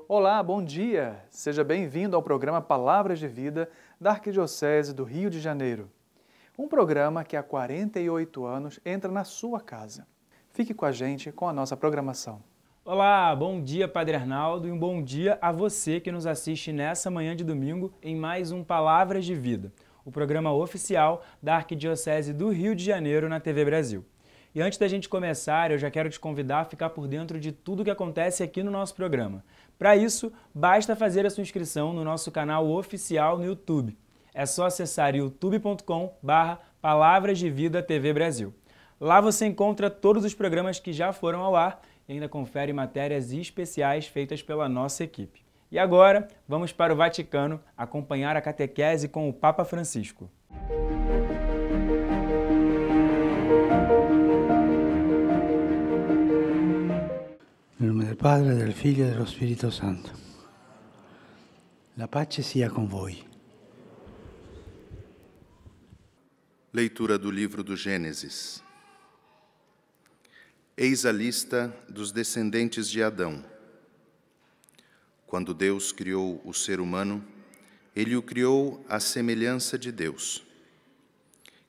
Olá, bom dia! Seja bem-vindo ao programa Palavras de Vida da Arquidiocese do Rio de Janeiro. Um programa que há 48 anos entra na sua casa. Fique com a gente com a nossa programação. Olá, bom dia Padre Arnaldo e um bom dia a você que nos assiste nessa manhã de domingo em mais um Palavras de Vida, o programa oficial da Arquidiocese do Rio de Janeiro na TV Brasil. E antes da gente começar, eu já quero te convidar a ficar por dentro de tudo que acontece aqui no nosso programa. Para isso, basta fazer a sua inscrição no nosso canal oficial no YouTube. É só acessar youtube.com/Palavras de Vida TV Brasil. Lá você encontra todos os programas que já foram ao ar e ainda confere matérias especiais feitas pela nossa equipe. E agora, vamos para o Vaticano acompanhar a catequese com o Papa Francisco. Nel nome del Padre, del Figlio e dello Spirito Santo. La pace sia con voi. Leitura do livro do Gênesis. Eis a lista dos descendentes de Adão. Quando Deus criou o ser humano, Ele o criou à semelhança de Deus.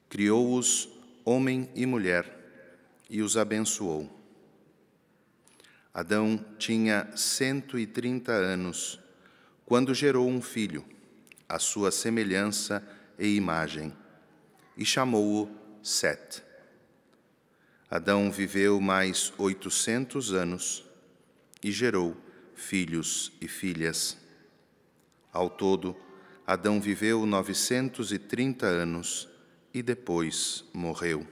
Criou-os homem e mulher e os abençoou. Adão tinha 130 anos, quando gerou um filho, à sua semelhança e imagem, e chamou-o Sete. Adão viveu mais 800 anos e gerou filhos e filhas. Ao todo, Adão viveu 930 anos e depois morreu.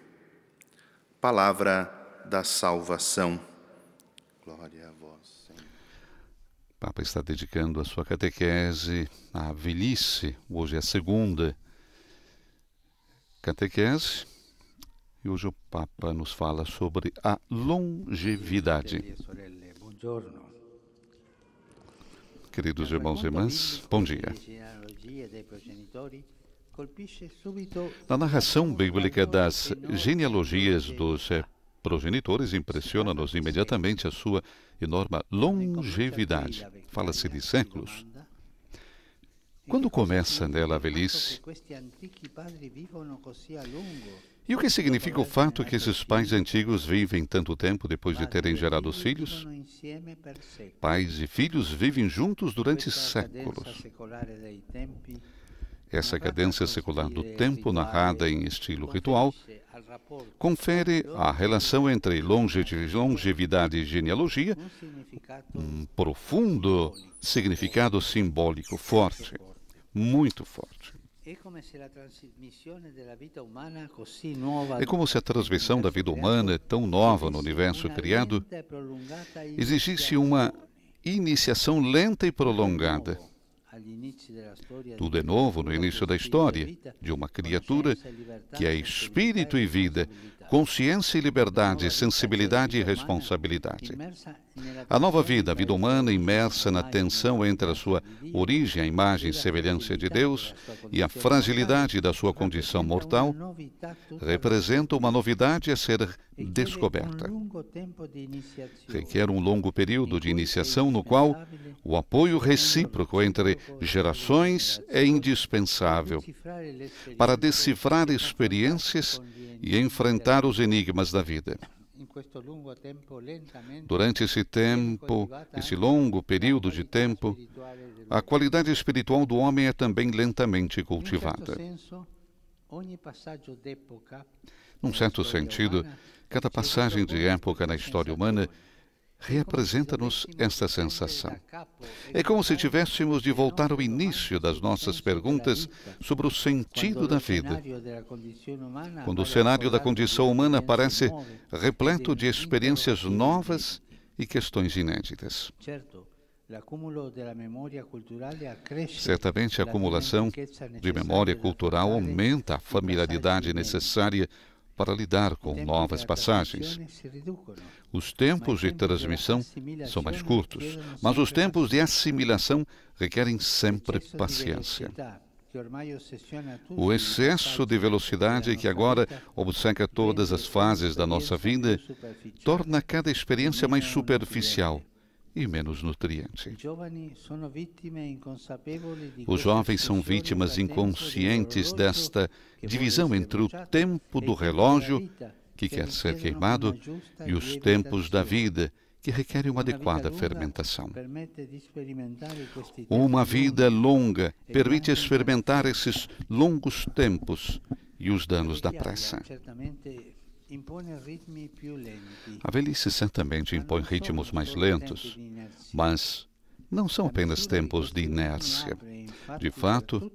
Palavra da salvação. Glória a vós, Senhor. O Papa está dedicando a sua catequese à velhice. Hoje é a segunda catequese e hoje o Papa nos fala sobre a longevidade. Queridos irmãos e irmãs, bom dia. Na narração bíblica das genealogias dos progenitores, impressiona-nos imediatamente a sua enorme longevidade. Fala-se de séculos. Quando começa nela a velhice? E o que significa o fato que esses pais antigos vivem tanto tempo depois de terem gerado os filhos? Pais e filhos vivem juntos durante séculos. Essa cadência secular do tempo, narrada em estilo ritual, confere à relação entre longevidade e genealogia um profundo significado simbólico forte, muito forte. É como se a transmissão da vida humana, tão nova no universo criado, exigisse uma iniciação lenta e prolongada. Tudo é novo no início da história, de uma criatura que é espírito e vida, consciência e liberdade, sensibilidade e responsabilidade. A nova vida, a vida humana imersa na tensão entre a sua origem, a imagem e semelhança de Deus, e a fragilidade da sua condição mortal, representa uma novidade a ser descoberta. Requer um longo período de iniciação no qual o apoio recíproco entre gerações é indispensável para decifrar experiências e enfrentar os enigmas da vida. Durante esse longo período de tempo, a qualidade espiritual do homem é também lentamente cultivada. Num certo sentido, cada passagem de época na história humana representa-nos esta sensação. É como se tivéssemos de voltar ao início das nossas perguntas sobre o sentido da vida. Quando o cenário da condição humana parece repleto de experiências novas e questões inéditas. Certamente a acumulação de memória cultural aumenta a familiaridade necessária para lidar com novas passagens. Os tempos de transmissão são mais curtos, mas os tempos de assimilação requerem sempre paciência. O excesso de velocidade que agora obceca todas as fases da nossa vida torna cada experiência mais superficial e menos nutriente. Os jovens são vítimas inconscientes desta divisão entre o tempo do relógio, que quer ser queimado, e os tempos da vida, que requerem uma adequada fermentação. Uma vida longa permite experimentar esses longos tempos e os danos da pressa. A velhice certamente impõe ritmos mais lentos, mas não são apenas tempos de inércia. De fato,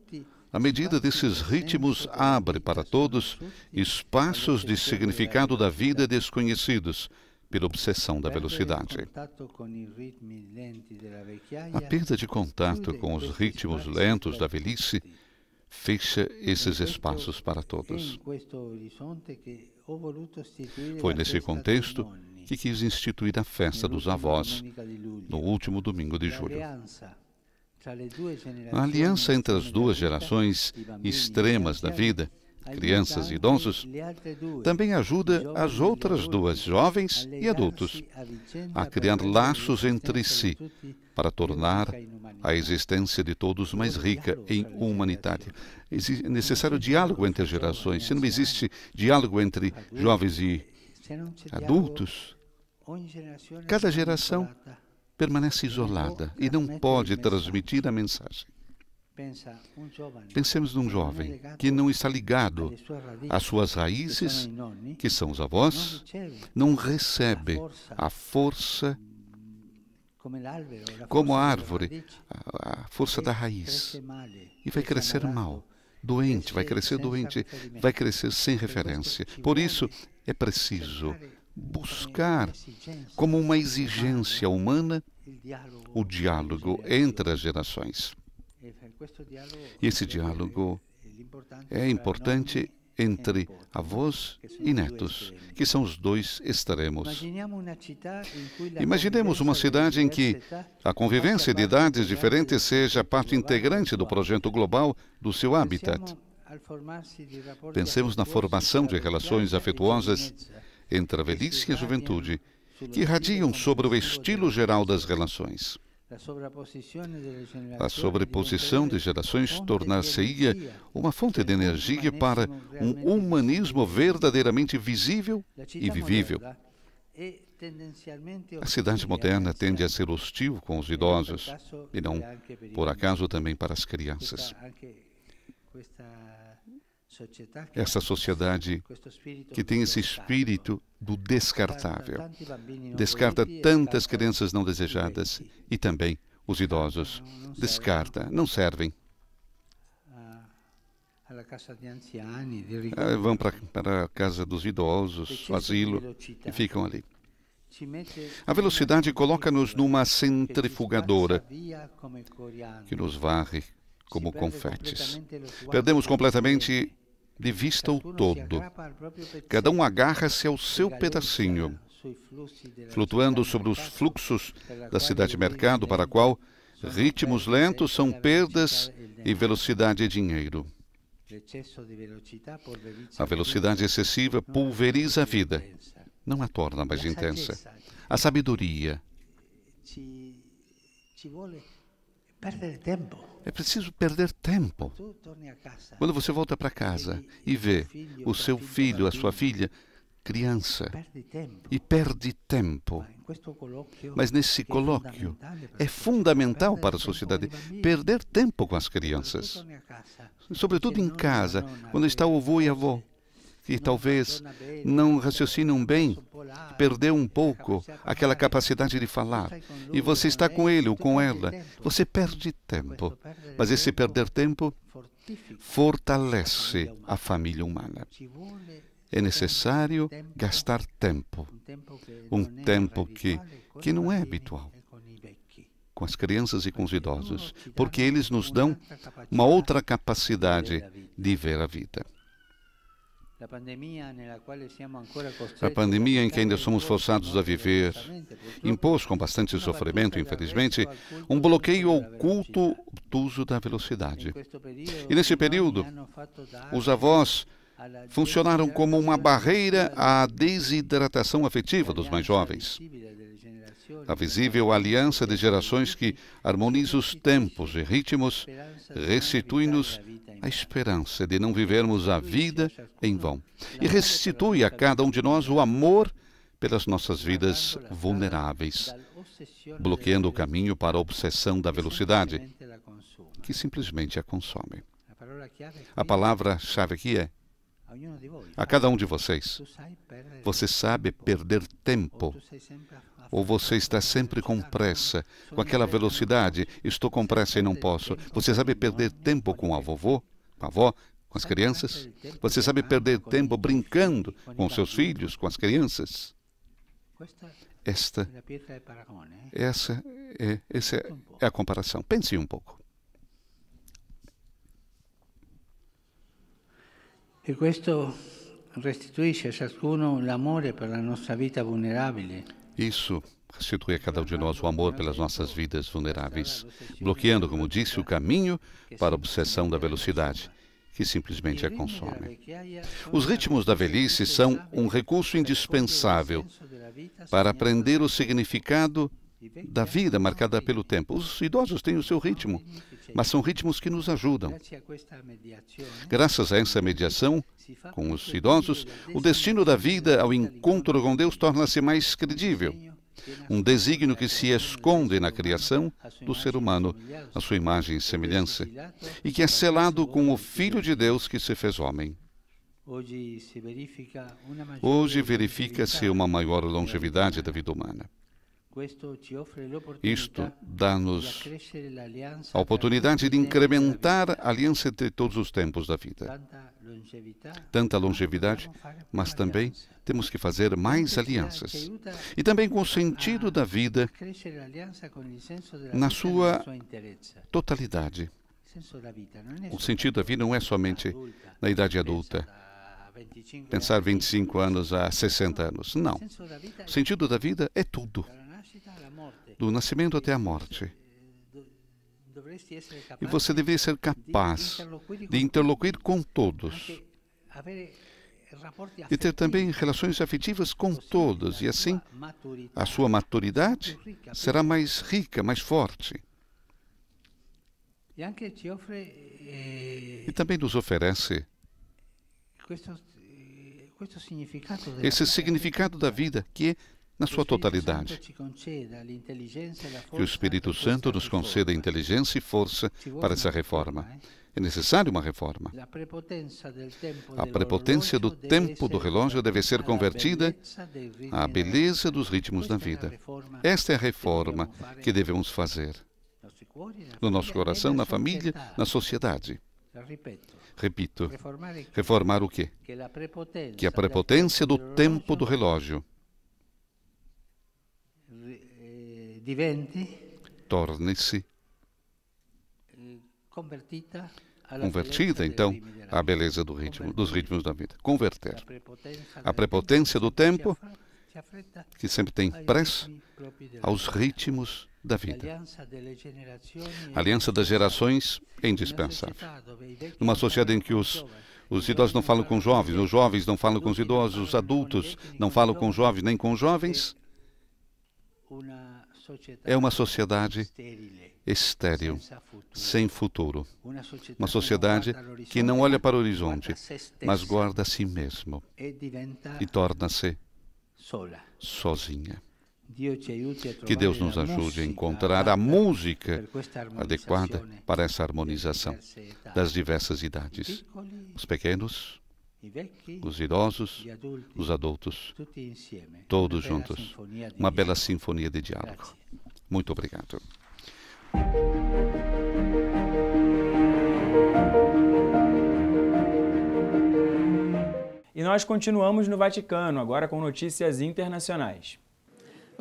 a medida desses ritmos abre para todos espaços de significado da vida desconhecidos pela obsessão da velocidade. A perda de contato com os ritmos lentos da velhice fecha esses espaços para todos. Foi nesse contexto que quis instituir a festa dos avós, no último domingo de julho. A aliança entre as duas gerações extremas da vida, crianças e idosos, também ajuda as outras duas, jovens e adultos, a criar laços entre si, para tornar a existência de todos mais rica e humanitária. É necessário diálogo entre as gerações. Se não existe diálogo entre jovens e adultos, cada geração permanece isolada e não pode transmitir a mensagem. Pensemos num jovem que não está ligado às suas raízes, que são os avós, não recebe a força como a árvore, a força da raiz, e vai crescer mal, doente, vai crescer sem referência. Por isso, é preciso buscar, como uma exigência humana, o diálogo entre as gerações. E esse diálogo é importante entre avós e netos, que são os dois extremos. Imaginemos uma cidade em que a convivência de idades diferentes seja parte integrante do projeto global do seu habitat. Pensemos na formação de relações afetuosas entre a velhice e a juventude, que irradiam sobre o estilo geral das relações. A sobreposição de gerações tornar-se-ia uma fonte de energia para um humanismo verdadeiramente visível e vivível. A cidade moderna tende a ser hostil com os idosos, e não, por acaso, também para as crianças. Essa sociedade que tem esse espírito do descartável, descarta tantas crianças não desejadas e também os idosos. Descarta, não servem. Vão para a casa dos idosos, o asilo, e ficam ali. A velocidade coloca-nos numa centrifugadora que nos varre como confetes. Perdemos completamente de vista o todo. Cada um agarra-se ao seu pedacinho, flutuando sobre os fluxos da cidade-mercado, para a qual ritmos lentos são perdas e velocidade é dinheiro. A velocidade excessiva pulveriza a vida, não a torna mais intensa. A sabedoria é preciso perder tempo. Quando você volta para casa e vê o seu filho, a sua filha, criança, e perde tempo. Mas nesse colóquio é fundamental para a sociedade perder tempo com as crianças. Sobretudo em casa, quando está o avô e a avó, que talvez não raciocinam bem, perdeu um pouco aquela capacidade de falar, e você está com ele ou com ela, você perde tempo. Mas esse perder tempo fortalece a família humana. É necessário gastar tempo, um tempo que não é habitual, com as crianças e com os idosos, porque eles nos dão uma outra capacidade de ver a vida. A pandemia em que ainda somos forçados a viver impôs com bastante sofrimento, infelizmente, um bloqueio oculto do uso da velocidade. E nesse período, os avós funcionaram como uma barreira à desidratação afetiva dos mais jovens. a visível aliança de gerações que harmoniza os tempos e ritmos, restitui-nos a esperança de não vivermos a vida em vão e restitui a cada um de nós o amor pelas nossas vidas vulneráveis, bloqueando o caminho para a obsessão da velocidade, que simplesmente a consome. A palavra-chave aqui é: a cada um de vocês, você sabe perder tempo, ou você está sempre com pressa, com aquela velocidade, estou com pressa e não posso. Você sabe perder tempo com a vovó, com a avó, com as crianças? Você sabe perder tempo brincando com seus filhos, com as crianças? Essa é a comparação. Pense um pouco. E questo restituisce a ciascuno l'amore per la nostra vita vulnerabile. Isso restitui a cada um de nós o amor pelas nossas vidas vulneráveis, bloqueando, como disse, o caminho para a obsessão da velocidade, que simplesmente a consome. Os ritmos da velhice são um recurso indispensável para aprender o significado da vida marcada pelo tempo. Os idosos têm o seu ritmo, mas são ritmos que nos ajudam. Graças a essa mediação com os idosos, o destino da vida ao encontro com Deus torna-se mais credível. Um desígnio que se esconde na criação do ser humano, a sua imagem e semelhança, e que é selado com o Filho de Deus que se fez homem. Hoje verifica-se uma maior longevidade da vida humana. Isto dá-nos a oportunidade de incrementar a aliança entre todos os tempos da vida. Tanta longevidade, mas também temos que fazer mais alianças. E também com o sentido da vida na sua totalidade. O sentido da vida não é somente na idade adulta. Pensar 25 anos a 60 anos. Não. O sentido da vida é tudo. Do nascimento até a morte. E você deveria ser capaz de interloquir com todos. E ter também relações afetivas com todos. E assim, a sua maturidade será mais rica, mais forte. E também nos oferece esse significado da vida, que é na sua totalidade. Que o Espírito Santo nos conceda inteligência e força para essa reforma. É necessária uma reforma. A prepotência do tempo do relógio deve ser convertida à beleza dos ritmos da vida. Esta é a reforma que devemos fazer. No nosso coração, na família, na sociedade. Repito, reformar o quê? Que a prepotência do tempo do relógio torne-se convertida, então, à beleza dos ritmos da vida. Converter. A prepotência do tempo, que sempre tem pressa, aos ritmos da vida. A aliança das gerações é indispensável. Numa sociedade em que os idosos não falam com os jovens não falam com os idosos, os adultos não falam com os jovens nem com os jovens, é uma sociedade estéril, sem futuro. Uma sociedade que não olha para o horizonte, mas guarda a si mesmo e torna-se sozinha. Que Deus nos ajude a encontrar a música adequada para essa harmonização das diversas idades. Os pequenos, os idosos, os adultos, todos juntos. Uma bela sinfonia de diálogo. Muito obrigado. E nós continuamos no Vaticano, agora com notícias internacionais.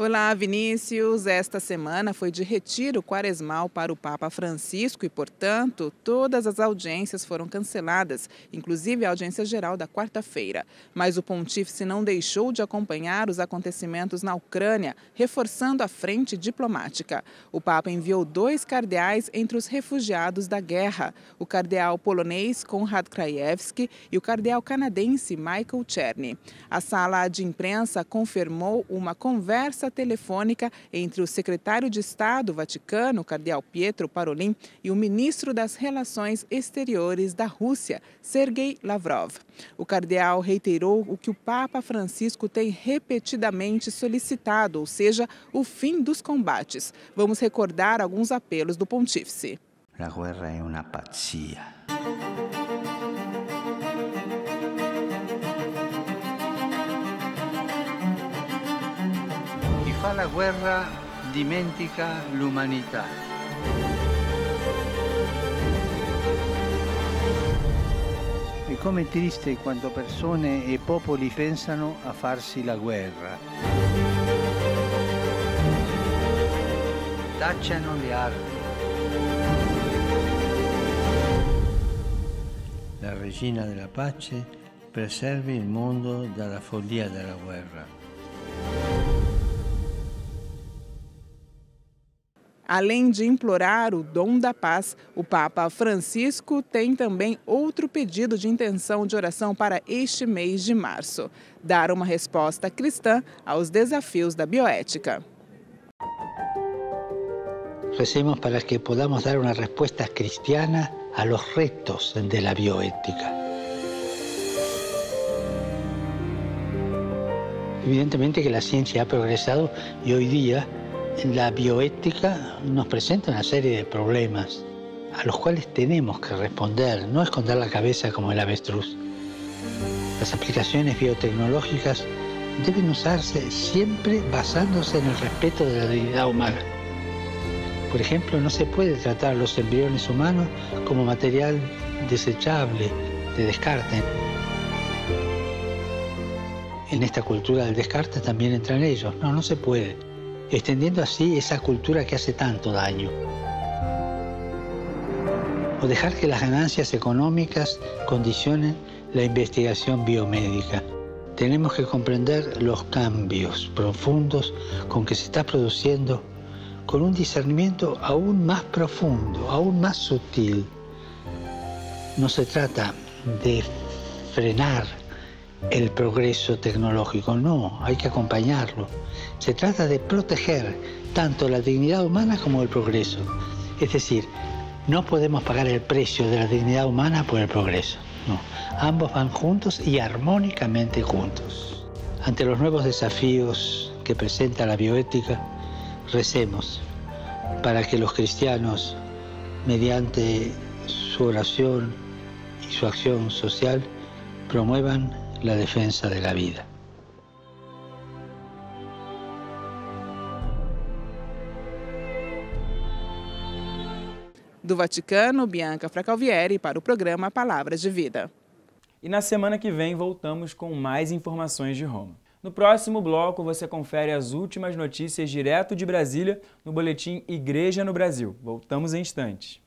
Olá, Vinícius. Esta semana foi de retiro quaresmal para o Papa Francisco e, portanto, todas as audiências foram canceladas, inclusive a audiência geral da quarta-feira. Mas o pontífice não deixou de acompanhar os acontecimentos na Ucrânia, reforçando a frente diplomática. O Papa enviou 2 cardeais entre os refugiados da guerra, o cardeal polonês Konrad Krajewski e o cardeal canadense Michael Czerny. A sala de imprensa confirmou uma conversa conversa telefônica entre o secretário de Estado Vaticano, cardeal Pietro Parolin, e o ministro das Relações Exteriores da Rússia, Sergei Lavrov. O cardeal reiterou o que o Papa Francisco tem repetidamente solicitado, ou seja, o fim dos combates. Vamos recordar alguns apelos do pontífice. La guerra è una pazzia. Chi fa la guerra dimentica l'umanità. E com'è triste quando persone e popoli pensano a farsi la guerra. Tacciano le armi. La regina della pace preservi il mondo dalla follia della guerra. Além de implorar o dom da paz, o Papa Francisco tem também outro pedido de intenção de oração para este mês de março: dar uma resposta cristã aos desafios da bioética. Recemos para que podamos dar una respuesta cristiana a los retos de la bioética. Evidentemente que la ciencia ha progresado y hoy día la bioética nos presenta una serie de problemas a los cuales tenemos que responder, no esconder la cabeza como el avestruz. Las aplicaciones biotecnológicas deben usarse siempre basándose en el respeto de la dignidad humana. Por ejemplo, no se puede tratar los embriones humanos como material desechable, de descarte. En esta cultura del descarte también entran ellos. No se puede. Extendiendo así esa cultura que hace tanto daño. O dejar que las ganancias económicas condicionen la investigación biomédica. Tenemos que comprender los cambios profundos con que se está produciendo, con un discernimiento aún más profundo, aún más sutil. No se trata de frenar el progreso tecnológico, no, hay que acompañarlo. Se trata de proteger tanto la dignidad humana como el progreso. Es decir, no podemos pagar el precio de la dignidad humana por el progreso. No, ambos van juntos y armónicamente juntos. Ante los nuevos desafíos que presenta la bioética, recemos para que los cristianos, mediante su oración y su acción social, promuevan la defensa de la vida. Do Vaticano, Bianca Fracalvieri para o programa Palavras de Vida. E na semana que vem voltamos com mais informações de Roma. No próximo bloco você confere as últimas notícias direto de Brasília no boletim Igreja no Brasil. Voltamos em instantes.